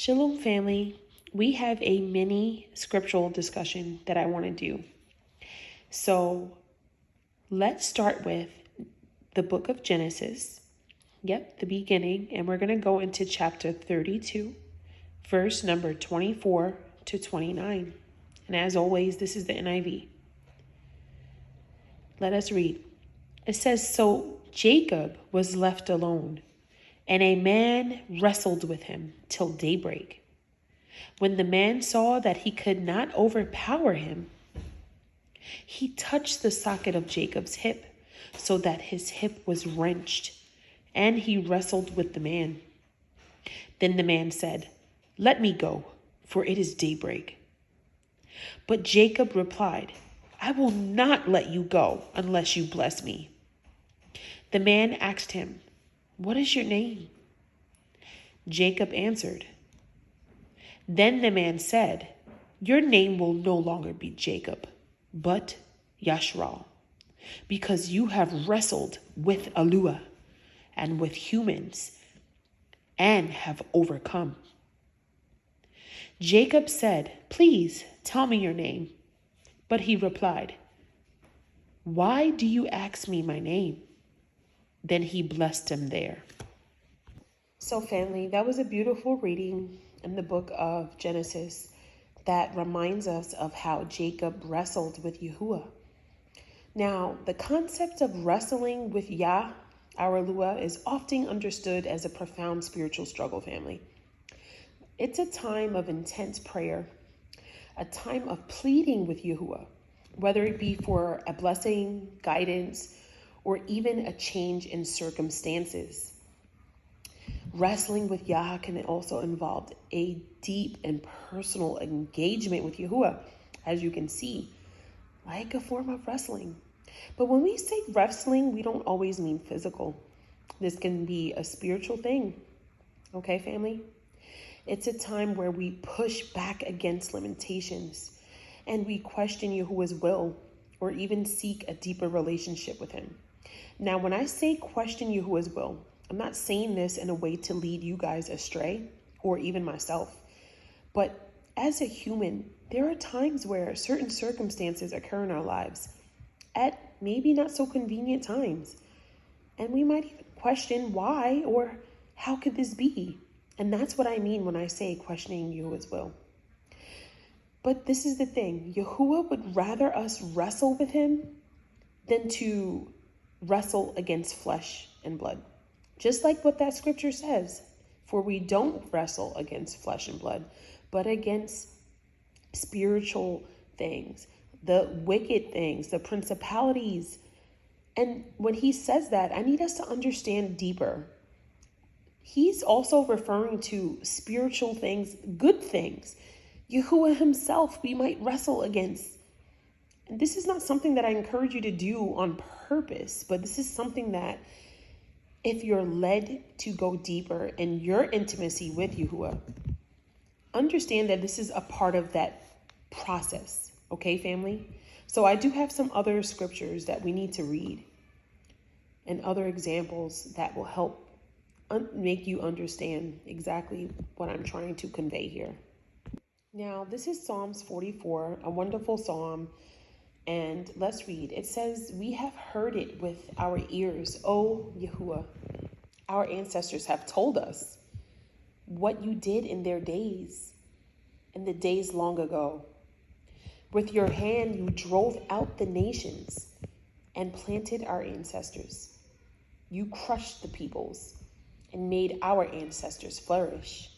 Shalom family, we have a mini scriptural discussion that I want to do. So let's start with the book of Genesis. Yep, the beginning. And we're going to go into chapter 32, verse number 24 to 29. And as always, this is the NIV. Let us read. It says, "So Jacob was left alone, and a man wrestled with him till daybreak. When the man saw that he could not overpower him, he touched the socket of Jacob's hip, so that his hip was wrenched, and he wrestled with the man. Then the man said, 'Let me go, for it is daybreak.' But Jacob replied, 'I will not let you go unless you bless me.' The man asked him, 'What is your name?' Jacob answered. Then the man said, 'Your name will no longer be Jacob, but Yashral, because you have wrestled with Yahuah and with humans and have overcome.' Jacob said, 'Please tell me your name.' But he replied, 'Why do you ask me my name?' Then he blessed him there." So family, that was a beautiful reading in the book of Genesis that reminds us of how Jacob wrestled with Yahuah. Now, the concept of wrestling with Yah, our Yahuah, is often understood as a profound spiritual struggle, family. It's a time of intense prayer, a time of pleading with Yahuah, whether it be for a blessing, guidance, or even a change in circumstances. Wrestling with Yah can also involve a deep and personal engagement with Yahuah, as you can see, like a form of wrestling. But when we say wrestling, we don't always mean physical. This can be a spiritual thing. Okay, family? It's a time where we push back against limitations and we question Yahuah's will or even seek a deeper relationship with him. Now, when I say question Yahuah's will, I'm not saying this in a way to lead you guys astray or even myself. But as a human, there are times where certain circumstances occur in our lives at maybe not so convenient times. And we might even question why or how could this be? And that's what I mean when I say questioning Yahuah's will. But this is the thing. Yahuah would rather us wrestle with him than to wrestle against flesh and blood. Just like what that scripture says, for we don't wrestle against flesh and blood, but against spiritual things, the wicked things, the principalities. And when he says that, I need us to understand deeper. He's also referring to spiritual things, good things. Yahuah himself, we might wrestle against. And this is not something that I encourage you to do on purpose, but this is something that if you're led to go deeper in your intimacy with Yahuah, understand that this is a part of that process. Okay, family? So I do have some other scriptures that we need to read and other examples that will help make you understand exactly what I'm trying to convey here. Now, this is Psalms 44, a wonderful psalm. And let's read. It says, "We have heard it with our ears, O Yahuah. Our ancestors have told us what you did in their days, in the days long ago. With your hand you drove out the nations and planted our ancestors. You crushed the peoples and made our ancestors flourish.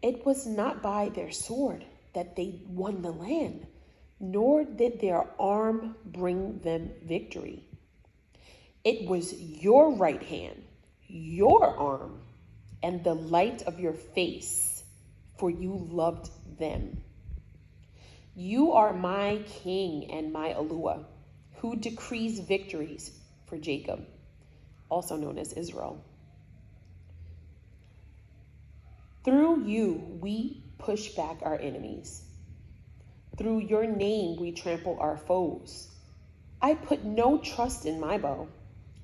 It was not by their sword that they won the land, nor did their arm bring them victory. It was your right hand, your arm, and the light of your face, for you loved them. You are my king and my Yahuah, who decrees victories for Jacob," also known as Israel. "Through you, we push back our enemies. Through your name, we trample our foes. I put no trust in my bow.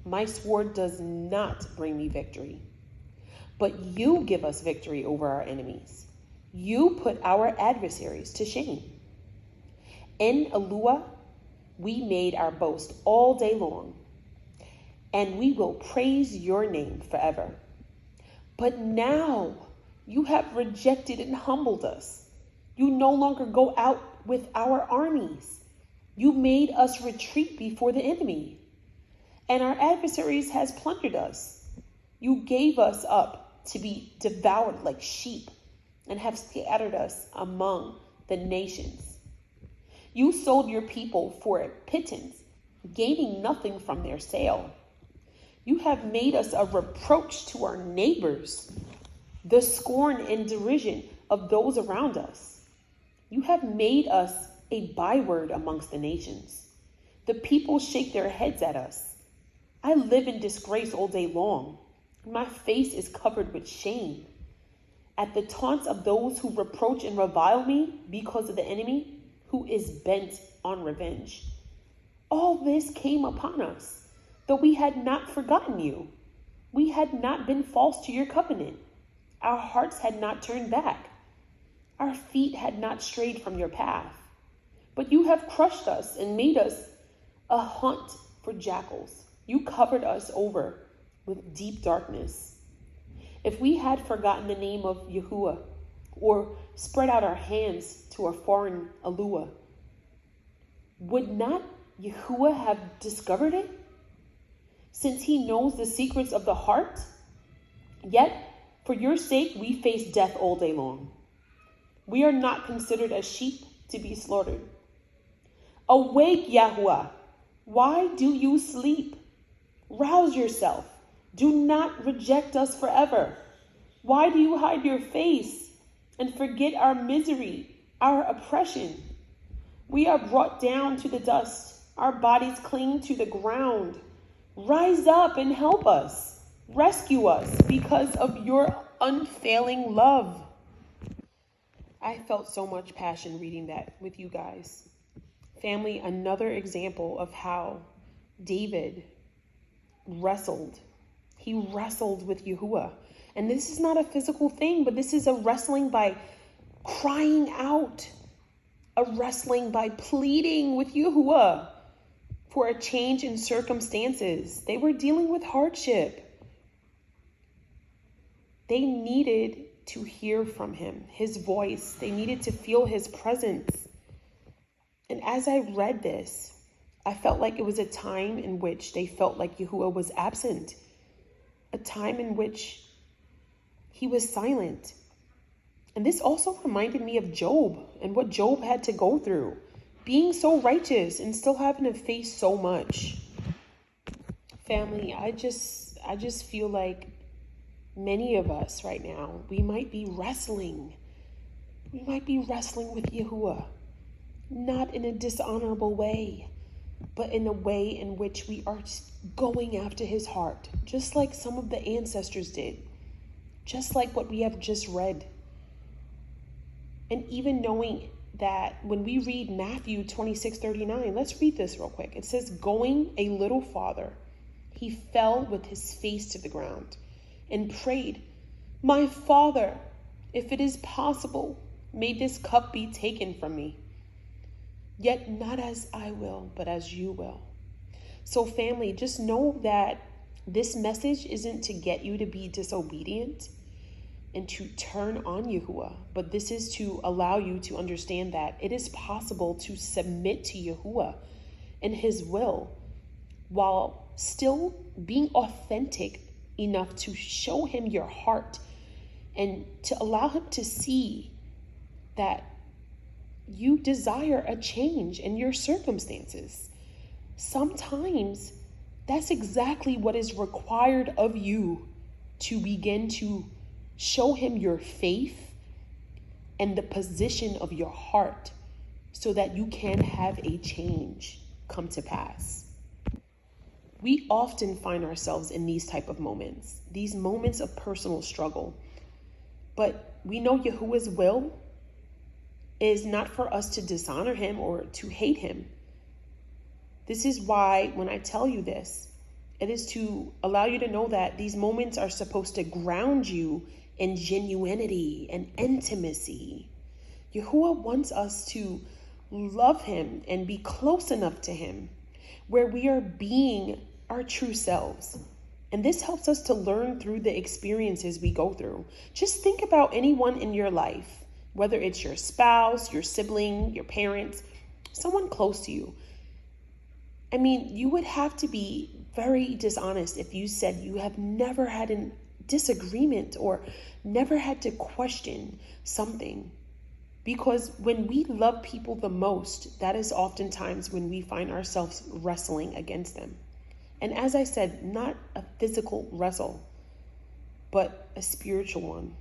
My sword does not bring me victory. but you give us victory over our enemies. You put our adversaries to shame. In Yahuah, we made our boast all day long, and we will praise your name forever. But now you have rejected and humbled us. You no longer go out with our armies. You made us retreat before the enemy, and our adversaries has plundered us. You gave us up to be devoured like sheep and have scattered us among the nations. You sold your people for a pittance, gaining nothing from their sale. You have made us a reproach to our neighbors, the scorn and derision of those around us. You have made us a byword amongst the nations. The people shake their heads at us. I live in disgrace all day long. My face is covered with shame. At the taunts of those who reproach and revile me because of the enemy who is bent on revenge. All this came upon us, though we had not forgotten you. We had not been false to your covenant. Our hearts had not turned back. Our feet had not strayed from your path. But you have crushed us and made us a haunt for jackals. You covered us over with deep darkness. If we had forgotten the name of Yahuah, or spread out our hands to a foreign Yahuah, would not Yahuah have discovered it? Since he knows the secrets of the heart? Yet, for your sake, we face death all day long. We are not considered as sheep to be slaughtered. Awake, Yahuah! Why do you sleep? Rouse yourself. Do not reject us forever. Why do you hide your face and forget our misery, our oppression? We are brought down to the dust. Our bodies cling to the ground. Rise up and help us. Rescue us because of your unfailing love. I felt so much passion reading that with you guys. Family, another example of how David wrestled. He wrestled with Yahuah. And this is not a physical thing, but this is a wrestling by crying out, a wrestling by pleading with Yahuah for a change in circumstances. They were dealing with hardship. They needed to hear from him, his voice. They needed to feel his presence. And as I read this, I felt like it was a time in which they felt like Yahuah was absent, a time in which he was silent. And this also reminded me of Job and what Job had to go through, being so righteous and still having to face so much. Family, I just feel like many of us right now, we might be wrestling. We might be wrestling with Yahuah, not in a dishonorable way, but in a way in which we are going after his heart, just like some of the ancestors did, just like what we have just read. And even knowing that when we read Matthew 26:39, let's read this real quick. It says, going a little farther, he fell with his face to the ground and prayed, my Father, if it is possible, may this cup be taken from me. Yet not as I will, but as you will. So family, just know that this message isn't to get you to be disobedient and to turn on Yahuah, but this is to allow you to understand that it is possible to submit to Yahuah and his will while still being authentic enough to show him your heart and to allow him to see that you desire a change in your circumstances. Sometimes that's exactly what is required of you to begin to show him your faith and the position of your heart so that you can have a change come to pass. We often find ourselves in these type of moments, these moments of personal struggle. But we know Yahuah's will is not for us to dishonor him or to hate him. This is why when I tell you this, It is to allow you to know that these moments are supposed to ground you in genuinity and intimacy. Yahuah wants us to love him and be close enough to him where we are being our true selves. And this helps us to learn through the experiences we go through. Just think about anyone in your life, whether it's your spouse, your sibling, your parents, someone close to you. I mean, you would have to be very dishonest if you said you have never had a disagreement or never had to question something. Because when we love people the most, that is oftentimes when we find ourselves wrestling against them. And as I said, not a physical wrestle, but a spiritual one.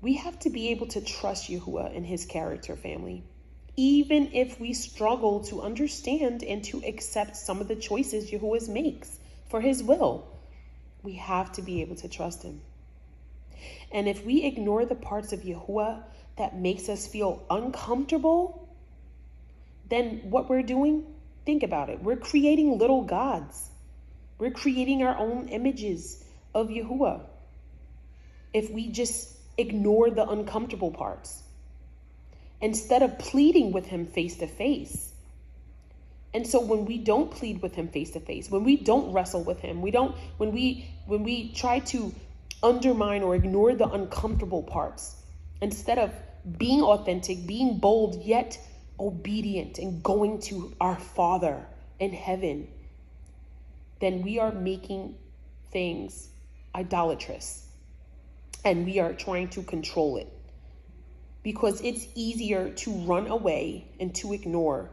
We have to be able to trust Yahuah and his character, family. Even if we struggle to understand and to accept some of the choices Yahuah makes for his will, we have to be able to trust him. And if we ignore the parts of Yahuah that makes us feel uncomfortable, then what we're doing, think about it. We're creating little gods. We're creating our own images of Yahuah if we just ignore the uncomfortable parts, instead of pleading with him face to face. And so when we don't plead with him face to face, when we don't wrestle with him, when we try to undermine or ignore the uncomfortable parts, instead of being authentic, being bold, yet obedient and going to our Father in heaven, then we are making things idolatrous and we are trying to control it. Because it's easier to run away and to ignore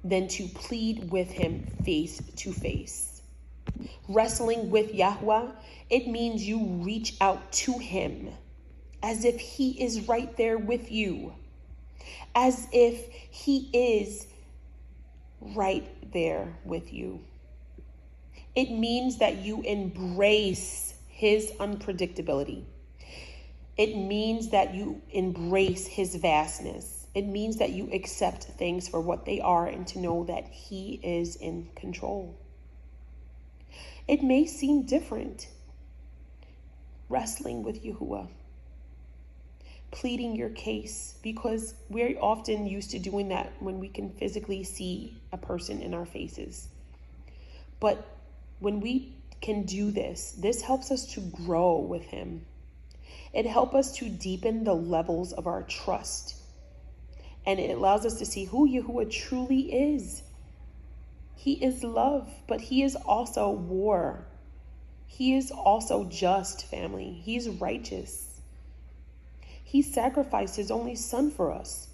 than to plead with him face to face. Wrestling with Yahuah, it means you reach out to him as if he is right there with you, as if he is right there with you. It means that you embrace his unpredictability. It means that you embrace his vastness. It means that you accept things for what they are and to know that he is in control. It may seem different, wrestling with Yahuah, pleading your case, because we're often used to doing that when we can physically see a person in our faces. But when we can do this, this helps us to grow with him. It helps us to deepen the levels of our trust. And it allows us to see who Yahuah truly is. He is love, but he is also war. He is also just, family. He's righteous. He sacrificed his only son for us.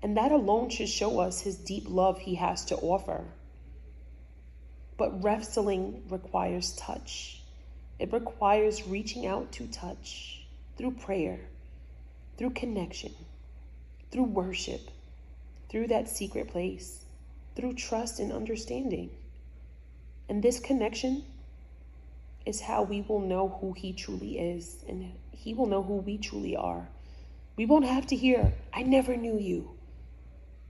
And that alone should show us his deep love he has to offer. But wrestling requires touch. It requires reaching out to touch. Through prayer, through connection, through worship, through that secret place, through trust and understanding. And this connection is how we will know who he truly is, and he will know who we truly are. We won't have to hear, "I never knew you."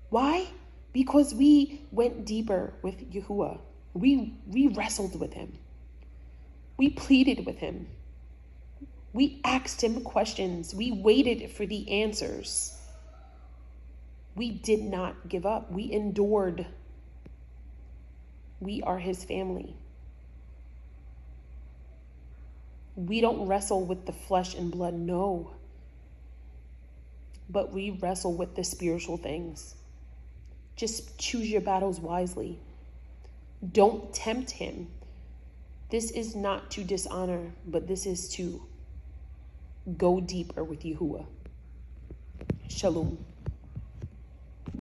Why? Because we went deeper with Yahuah. We wrestled with him. We pleaded with him. We asked him questions. We waited for the answers. We did not give up. We endured. We are his family. We don't wrestle with the flesh and blood, no. But we wrestle with the spiritual things. Just choose your battles wisely. Don't tempt him. This is not to dishonor, but this is to go deeper with Yahuah. Shalom.